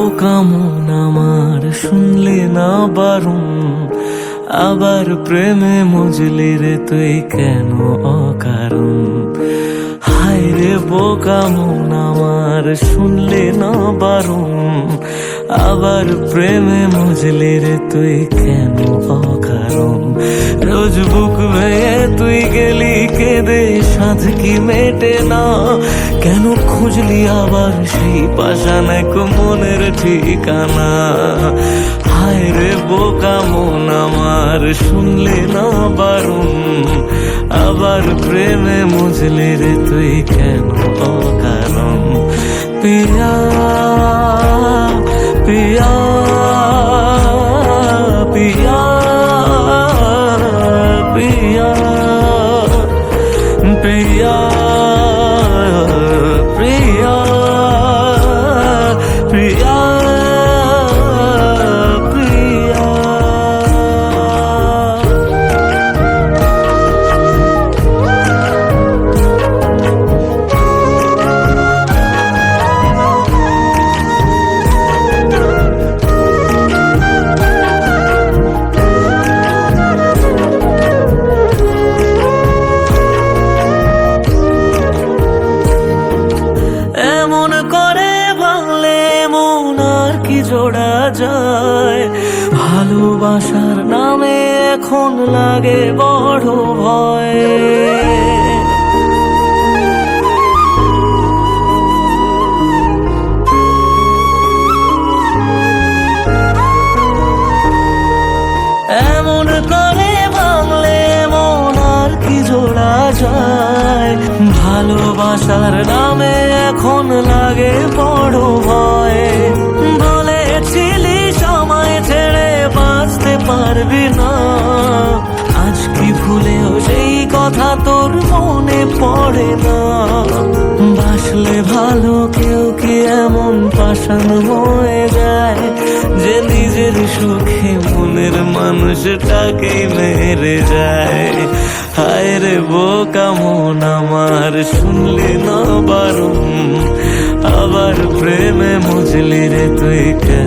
বোকা মন আমার শুনলে না বারণ, আবার প্রেমে মজলি রে তুই কেন অকারণ। হায় রে বোকা মন আমার শুনলে না বারণ, আবার প্রেমে মজলি রে তুই কেন অকারণ। রোজ বুক ভেঙে তুই গেলি কেঁদে সাধ কি মেটে না, কেন খুঁজলি আবার সেই পাষাণ এক মনের ঠিকানা। হায় রে বোকা মন আমার শুনলে না বারণ, আবার প্রেমে মজলি রে তুই কেন অকারণ। পিয়া পিয়া পিয়া পিয়া পিয়া প্রিয়া প্রিয়া প্রিয়া। এমন করে ভাঙলে মন আর কি জোড়া যায়, ভালোবাসার নামে এখন লাগে বড় ভয়। এমন করে ভাঙলে মন আর কি জোড়া যায়, ভালোবাসার নামে এখন লাগে বড় ভয়। বলেছিলি সময় ছেড়ে বাঁচতে পারবি না, আজ কি ভুলেও সেই কথা তোর মনে পড়ে না। বাসলে ভালো কেউ কি এমন পাষাণ হয়ে যায়, যে নিজের সুখে মনের মানুষটাকে মেরে যায়। হায় রে বোকা মন আমার শুনলি না বারণ, আবার প্রেমে মজলি রে তুই কেন